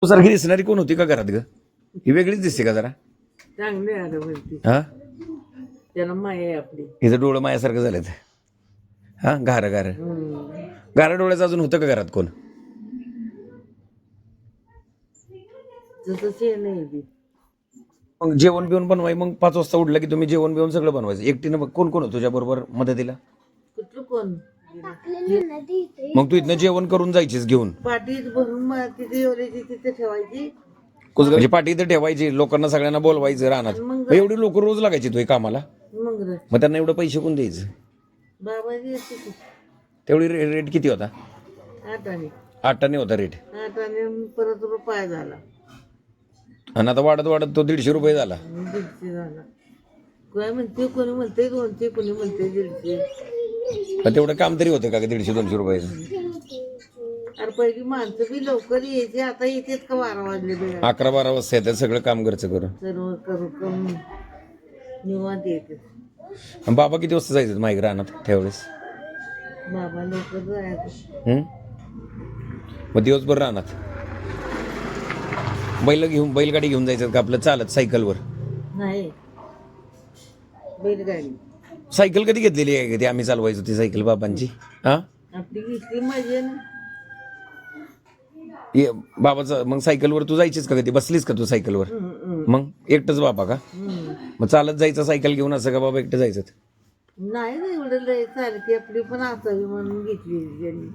सारखी दिसणारी कोण होती का घरात ग? ही वेगळीच दिसते का जरा? चांगले आलं म्हणते हा, त्याला माय आहे आपली. हिचं डोळं मायासारखं झालं. हा, गार गार गारा डोळ्याचं अजून होतं का घरात कोण? तसं ते नाही ती. मग जेवण बिवण बनवाय, मग 5 वाजता उठलं की तुम्ही जेवण बिवण सगळं बनवायचं एकटीनं? मग कोण कोण होतं तुझ्या बरोबर मदतीला? कुठलं कोण मग तू इथनं जेवण करून जायचीस घेऊन? पाठीत भरून मग तिथे एवढी तिथे ठेवायची. म्हणजे पाठी इथं ठेवायची, लोकांना सगळ्यांना बोलवायचं रानात. मग मग एवढी लोक रोज लागायची तुझ्या कामाला? मग त्यांना एवढं पैसे कोण द्यायचं? बाबाजी येते की तेवढी रेट किती होता? 8 आणे 8 होता रेट. 8 आणे परत रुपया झाला. आणि आता वाढत वाढत तो 150 रुपये झाला. 150 झाला. काय म्हणते, कोणी म्हणते 200, कोणी म्हणते 150. पण तेवढं काम तरी होतं का 150-200 रुपयाचं? अरे पहिली माणसं बी लवकर यायची, आता येतेत का 12 वाजले बी 11-12 वाजता येतात सगळं काम घरचं करून. सर्व करून निवांत येते. आणि बाबा किती वाजता जायचं माईक रानात त्यावेळेस? बाबा लवकर जायचं. मग दिवसभर रानात बैलगाडी घेऊन जायचं का आपलं चालत सायकलवर? नाही, बैलगाडी सायकल कधी घेतलेली आहे? ती आम्ही चालवायचो ती सायकल बाबांची. हा, आपली घेतली माझी ना. बाबाचं मग सायकलवर तू जायचीस का? कधी बसलीस का तू सायकलवर? मग एकटंच बाबा का? मग चालत जायचं सायकल घेऊन असं का बाबा एकटं जायचं? नाही ना, एवढं लय चालते आपली पण असावी म्हणून घेतली त्यांनी.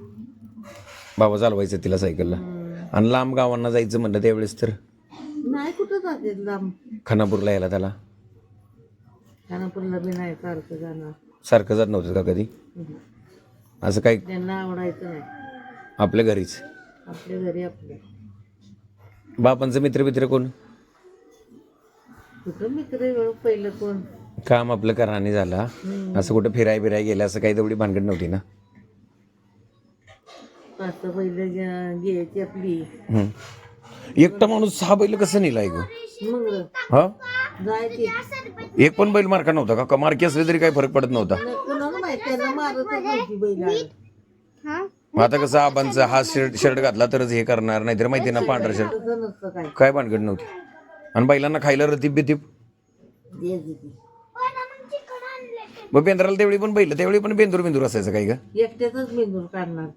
बाबा चालवायचं तिला सायकलला. आणि लांब गावांना जायचं म्हणलं त्यावेळेस तर नाही कुठं जाते लांब. खानापूरला यायला त्याला खानापूरला बी नाही सारखं जाणार. सारखं जात नव्हतं का कधी? असं काय त्यांना आवडायचं नाही. आपल्या घरीच आपल्या घरी आपल्या. बापांचं मित्र कोण? कुठं मित्र एवढं पहिलं कोण? काम आपलं कराने झाला. असं कुठं फिराय गेलं असं काही तेवढी भानगड नव्हती ना? पाच पहिलं घ्यायची आपली. एकटा माणूस 6 बैल कसं नेलाय ग? मग हा, जायची. एक पण बैल मार्का नव्हता का? मार्की असले तरी काही फरक पडत नव्हता? कोणाला माहिती, त्यांना मारत नव्हती बैल. आता कसं आबांचा हा शर्ट घातला तरच हे करणार, नाहीतर माहिती ना पांढरा शर्ट. तसं नसतं काय. काय भानगड नव्हती. आणि बैलांना खायला रतीप बितीप. द्यायची ती. मग बेंद्राला त्यावेळी पण बैल, त्यावेळी पण बेंदूर असायचं काय का? एकट्यातच मेंदूर काढणार.